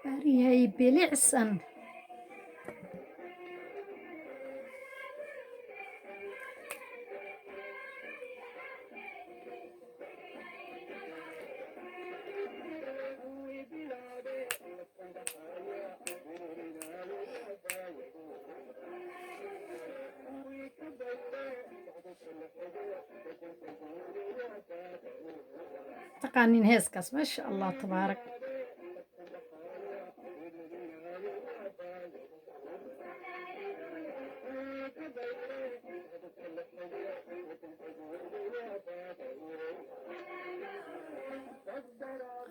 Baryay bilicsan. تقانين هيسكاس ما شاء الله تبارك.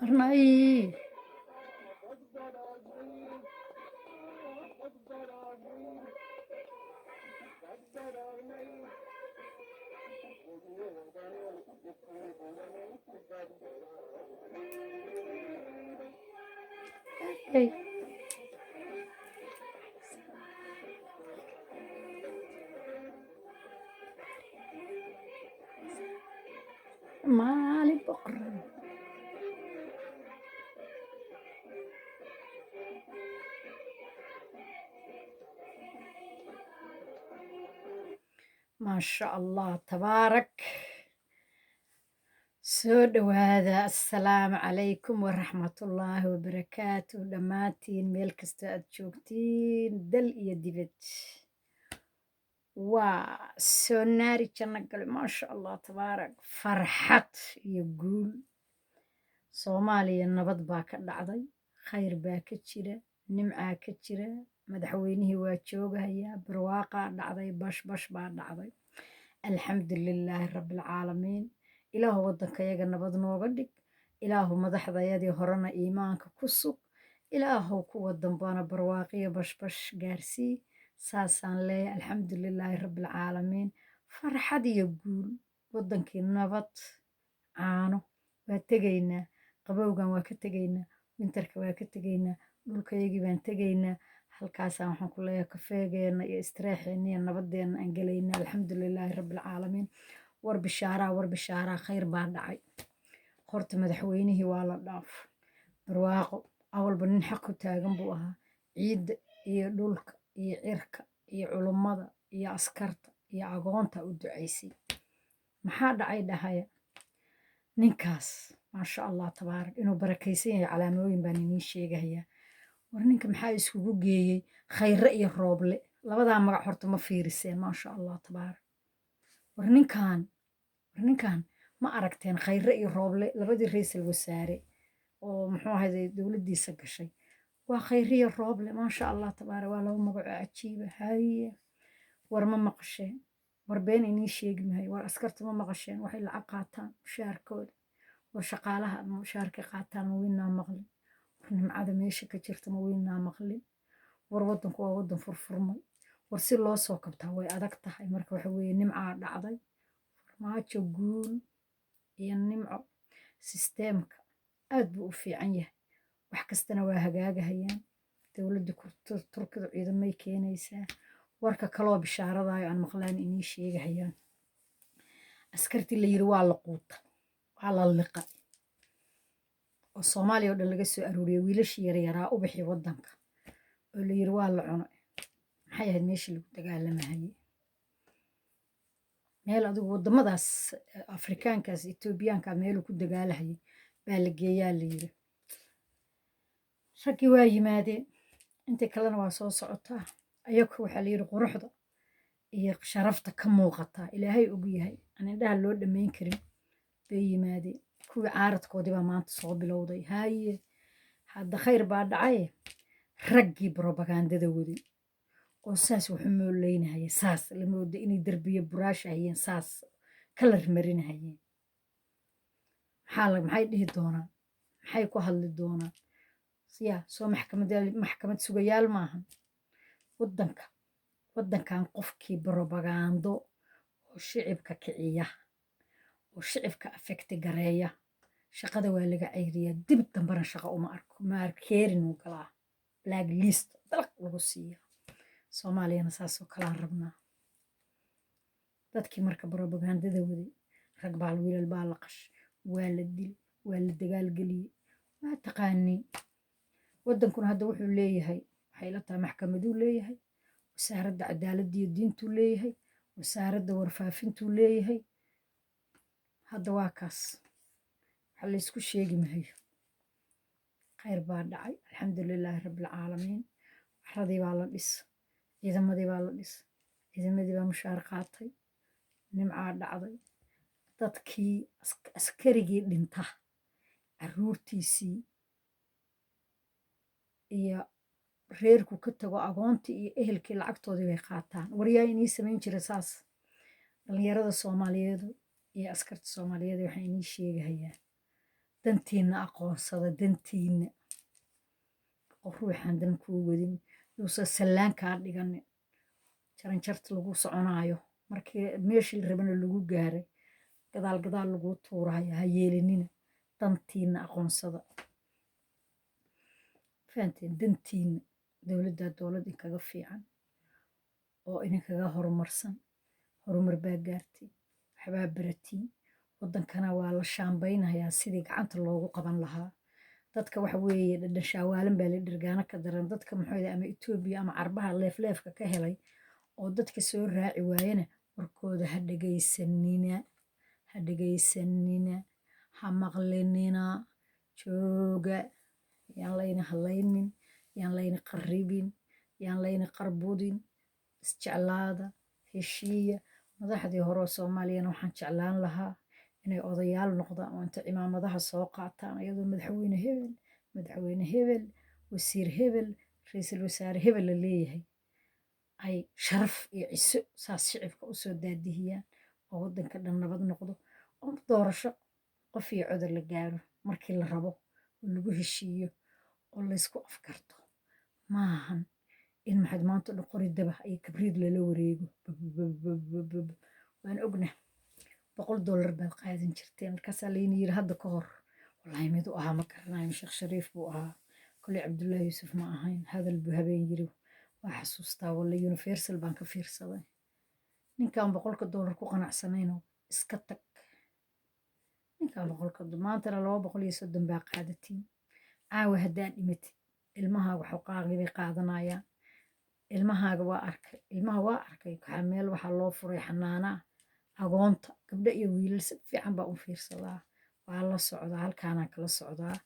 أرناي hey. مالي بقرة ما شاء الله تبارك. سود وهذا السلام عليكم ورحمة الله وبركاته دماتين ميلكستو أتشوكتين دل يدبت وسوناري جنقل ما شاء الله تبارك فرحت يقول soomaaliya nabad baa ka dhacday khayr baa ka jira nimcaa ka jira madaxweynihii waa joogahayaa barwaaqaa dhacday bashbash baa dhacday alxamdulilaahi rabbilcaalamiin ilaahu waddankayaga nabad nooga dhig ilaahu madaxdayadii horena iimaanka ku sug ilaahu kuwa dambana barwaaqiyo bashbash gaarsii saasaan leeyahay alxamdulilaahi rabbilcaalamiin farxad iyo guul waddankii nabad caano waa tegaynaa qabowgan waa ka tegaynaa winterka waa ka tegaynaa dhulkayagii baan tegaynaa halkaasaan waxaan ku leeyahay kafeegeena iyo istiraexeena iyo nabadeenna aan gelaynaa alxamdulilaahi rabbilcaalamiin war bishaaraa khayr baa dhacay horta madaxweynihii waa la dhaaf barwaaqo awalba nin xaq ku taagan buu ahaa ciidda iyo dhulka iyo cirka iyo culummada iyo askarta iyo agoonta u ducaysay maxaa dhacay dhahaya ninkaas maasha allah tabaarak inuu barakaysan yahay calaamooyin baan iniin sheegahayaa war ninka maxaa iskugu geeyey khayre iyo rooble labadaa magac horta ma fiiriseen maasha allah tabaarak war ninkan ma aragteen khayre iyo rooble labadii ra'iisul wasaare oo muxuu ahayday dowladdiisa gashay waa khayre iyo rooble maasha allah tabaarak waa laba magac oo cajiiba haye war ma maqasheen war been inii sheegi mahay war askarta ma maqasheen waxay lacag qaataan mushaarkooda war shaqaalaha mushaarka qaataan ma weynaa maqlin war nimcada meesha ka jirta ma weynaa maqlin war waddanku waa waddan furfurmay war si loo soo kabtaa way adag tahay marka waxa weeye nimcaa dhacday farmaajo guul iyo nimco sisteemka aad buu u fiican yahay wax kastana waa hagaagahayaan dowladda turkida ciidamay keenaysaa warka kaloo bishaaradayo aan maqlaan inii sheegahayaan askartii la yiri waa la quuta waa la liqa oo soomaaliya oo dhan laga soo arooriyay wiilashii yaryaraa u bixi waddanka oo la yiri waa la cunay maxay ahayd meeshii lagu dagaalamahayay meel adigu waddamadaas afrikaankaas etoobiyaanka meeluu ku dagaalahayay baa la geeyaa la yiri raggii waa yimaadeen intii kalena waa soo socotaa ayagu waxaa la yiri quruxda iyo sharafta ka muuqataa ilaahay og yahay aan indhaha loo dhammayn karin bay yimaadeen kuwii caaradkoodii baa maanta soo bilowday haye hadda khayr baa dhacaye raggii brobagandada waday oo saas wuxu moolaynahaya saas la mooda inay derbiye buraashahayeen saas kalar marinahayeen maxay dhihi doonaan maxay ku hadli doonaan yaa soo maxkamad sugayaal maahan waddankan qofkii brobagando oo shicibka kiciya oo shicibka afekti gareeya shaqada waa laga cayriyaa dib dambana shaqa uma arko maarkeerin uu galaa black list dalaq lagu siiya soomaaliyana saasoo kalaan rabnaa dadkii marka brobagandada waday rag baa wiilal baa la qash waa la dil waa la dagaalgeliyey waa taqaaniin waddankuna hadda wuxuu leeyahay waxay la tahay maxkamaduu leeyahay, wasaaradda cadaaladda iyo diintuu leeyahay, wasaaradda warfaafintuu leeyahay. hadda waa kaas waxa laysku sheegi mahayo. khayr baa dhacay, alxamdulilaahi rabbilcaalamiin. caradii baa la dhis, ciidamadii baa la dhis, ciidamadii baa mushaar qaatay, nimcaa dhacday. dadkii askarigii dhinta caruurtiisii iyo reerku ka tago agoontii iyo ehelkii lacagtoodii bay qaataan. waryaa inii samayn jira saas. dhallinyarada soomaaliyeedu iyo askarta soomaaliyeed waxay inii sheegahayaan dantiinna aqoonsada, dantiinna ruuxaan dan kuu wadin yuusan sallaan kaa dhiganin. jaranjarta lagu soconaayo markii meeshii rabana lagu gaaray gadaal gadaal laguu tuurayo ha yeelinina. dantiinna aqoonsada, fahanteen? dantiinna dowladdaa dowlad inkaga fiican oo idinkaga horumarsan. horumar baa gaartay, waxbaa baratiin. waddankana waa la shaambaynayaa sidii gacanta loogu qaban lahaa. dadka waxa weeye dhadhashawaalan baa la dhirgaano ka daran. dadka muxuu ama etoobiya ama carbaha leefleefka ka helay oo dadka soo raaci waayana warkooda ha dhegaysanina, ha dhegaysanina, ha maqlinina. jooga, yaan layna hadlaynin, yaan layna qarribin, yaan layna qarbudin. isjeclaada, heshiiya. madaxdii hore oo soomaaliyana waxaan jeclaan lahaa inay odayaal noqdaan oo inta cimaamadaha soo qaataan iyadoo madaxweyne hebel, madaxweyne hebel, wasiir hebel, ra-iisul wasaare hebel la leeyahay, ay sharaf iyo ciso saas shicibka u soo daadihiyaan oo waddanka dhan nabad noqdo oo doorasho qof iyo codar la gaaro markii la rabo oo lagu heshiiyo oo laysku afkarto. maahan in maxaad maanta dhan qori daba iyo kabriid lala wareego. waan ognah $100 baad qaadan jirteen. markaasaa layni yiri hadda ka hor wallaahi mid u ahaa ma garanayo, sheekh shariif buu ahaa, koley cabdullaahi yuusuf ma ahayn. hadal buu habeen yiri waa xasuustaa, walla universal baan ka fiirsaday. ninkaan $100 ku qanacsanayno iska tag. ninkaan $100 maantana $230 baa qaadatiin. caawa haddaad dhimatid ilmahaaga xoqaaqi bay qaadanayaan. ilmahaaga waa arkay, ilmaha waa arkay. waxaa meel waxaa loo furay xanaanaa agoonta gabdho iyo wiilal si fiican baa u fiirsadaa. waa la socdaa, halkaanaan kala socdaa.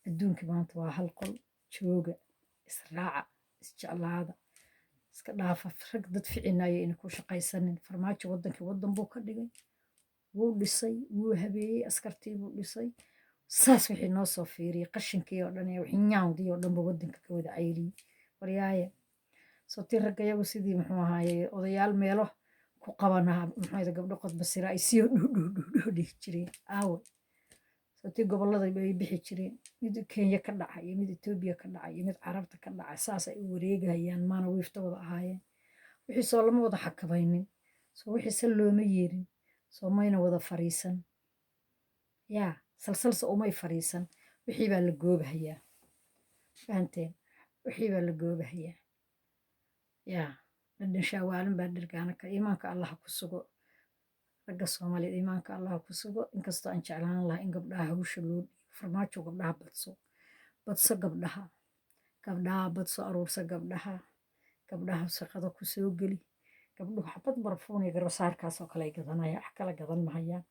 adduunka maanta waa hal qol. jooga, israaca, isjeclaada, iska dhaafa rag dad ficinayo ina ku shaqaysanin. farmaajo waddankii waddan buu ka dhigay, wuu dhisay, wuu habeeyey, askartii buu dhisay. saas wixii noo soo fiiriyey qashinkii oo dhan iyo wixii nyaawdii oo dhanba waddanka ka wada cayriyey. waryaaya sotii ragga yagu sidii muxuu ahaaye odayaal meelo ku qabanaha muxuu gabdho qodbasira ay sii dhuudhuudhuudhuu dhihi jireen. aawe sotii gobollada ay bixi jireen, mid kenya ka dhaca iyo mid etoobiya ka dhaca iyo mid carabta ka dhaca saas ay u wareegayaan. maana wiifta wada ahaayeen. wixii soo lama wada xakamaynin, soo wixii se looma yeerin, soo mayna wada fariisan. yaa salsalsa umay fariisan. wixii baa la goobahayaa, fahanteen? wixii baa la goobahayaa. yaa dhadhan shaawaalin baa dhirgaana kale. iimaanka allaha ku sugo, ragga soomaaliyeed iimaanka allaha ku sugo. inkastoo aan jeclaan lahaa in gabdhaha hawsha loo dhiibo. farmaajo gabdhaha badso, badso gabdhaha, gabdhaha badso, aruursa gabdhaha, gabdhaha shaqada ku soo geli. gabdhuhu xabad barfuun iyo garbasaarkaasoo kale ay gadanayaan, wax kala gadan mahayaan.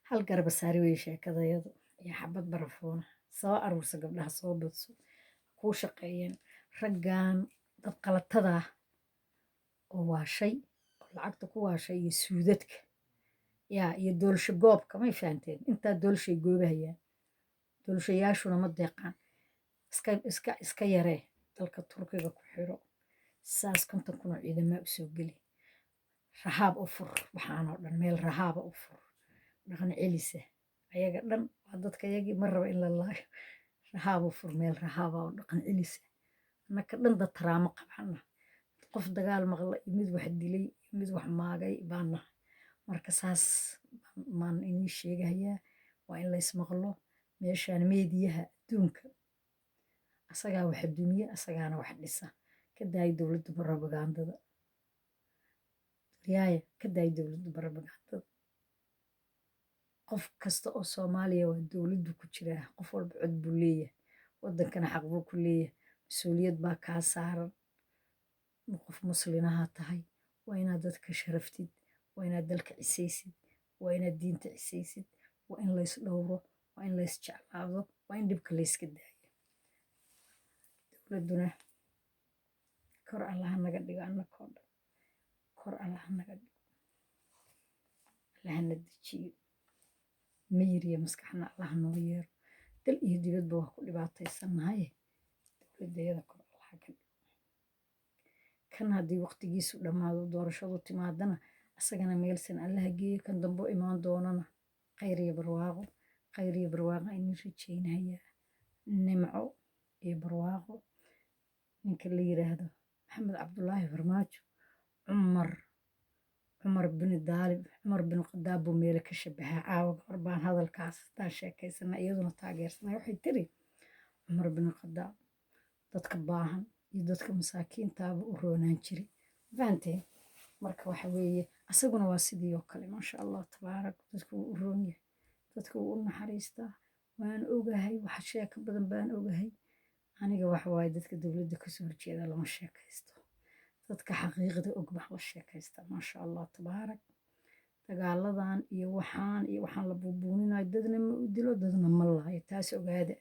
hal garbasaari wey sheekadayadu iyo xabad barfuuna. soo aruursa gabdhaha, soo badso, kuu shaqeeyeen. raggan dad qalatada oo waashay oo lacagta ku waashay iyo suudadka yaa iyo doolsho goobka, may fahanteen? intaa doolshay goobahayaan. doolshayaashuna ma deeqaan. iska yaree dalka turkiga ku xiro. saas 50 kun oo ciidamaa u soo geli. rahaab u fur, waxaanoo dhan meel rahaaba u fur. dhaqan celisa ayaga dhan waa dadka yagii ma raba in la laayo. rahaab u fur, meel rahaaba oo dhaqan celisa. annaka dhan dad taraamo qabana. qof dagaal maqla iyo mid wax dilay iyo mid wax maagay baan nahay. marka saas maan inii sheegayaa. waa in laysmaqlo. meeshaan meediyaha adduunka asagaa wax dumiye, asagaana wax dhisa. ka daay dowladda barabagaandada. riyaaya ka daay dowladda barabagaandada. qof kasta oo soomaaliya waa dowladdu ku jiraa. qof walba cod buu leeyahay. waddankana xaq buu ku leeyahay mas-uuliyad baa kaa saaran qof muslinaha tahay waa inaad dadka sharaftid waa inaad dalka cisaysid waa inaad diinta cisaysid waa in lays dhowro waa in lays jeclaado waa in dhibka layska daayo dowladduna kor allaha naga dhigo annakoo dhan kor allaha naga dhigo allahana dejiyo miyir iyo maskaxna allaha noo yeero dal iyo dibadba waa ku dhibaataysannahaye dowladdayada kor allaha ka dhigo kan haddii waqtigiisu dhammaado doorashadu timaadana asagana meelsan allaha geeyo kan dambo imaan doonana khayr iyo barwaaqo aynu rajaynayaa nimco iyo barwaaqo ninka la yiraahdo maxamed cabdulaahi farmaajo cumar bin khadaab buu meele ka shabahaa caawa gabar baan hadalkaas haddaan sheekaysana iyaduna taageersanay waxay tiri cumar bin khadaab dadka baahan iyo dadka masaakiintaaba u roonaan jiray fahanteen marka waxa weeye asaguna waa sidii oo kale maasha allah tabaarak dadka wuu u roon yahay dadka wuu u naxariistaa waan ogahay waxa sheeko badan baan ogahay aniga waxa waaye dadka dowladda kasoo horjeeda lama sheekaysto dadka xaqiiqda og baa la sheekaysta maasha allah tabaarak dagaaladan iyo waxaan la buubuuninayo dadna ma u dilo dadna ma laayo taas ogaada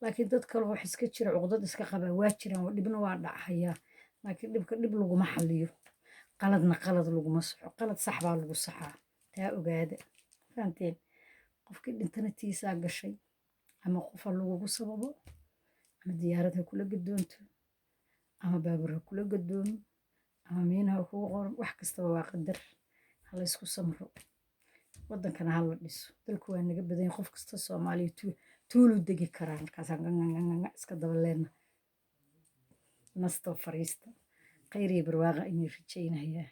laakiin dad kale wax iska jira cuqdad iska qabaa waa jiraan dhibna waa dhacayaa laakiin dhibka dhib laguma xaliyo qaladna qalad laguma soxo qalad sax baa lagu saxaa taa ogaada fahanteen qofkii dhintana tiisaa gashay ama qofa lagugu sababo ama diyaarad ha kula gadoonto ama baabur ha kula gadoomo ama miina ha kugu qoran wax kastaba waa qadar ha laysku samro waddankana ha la dhiso dalku waa naga badan qof kasta soomaaliya tuulu degi karaa markaasaan iska daba leenna nastoo fariista khayr iyo barwaaqa inay rajaynayaa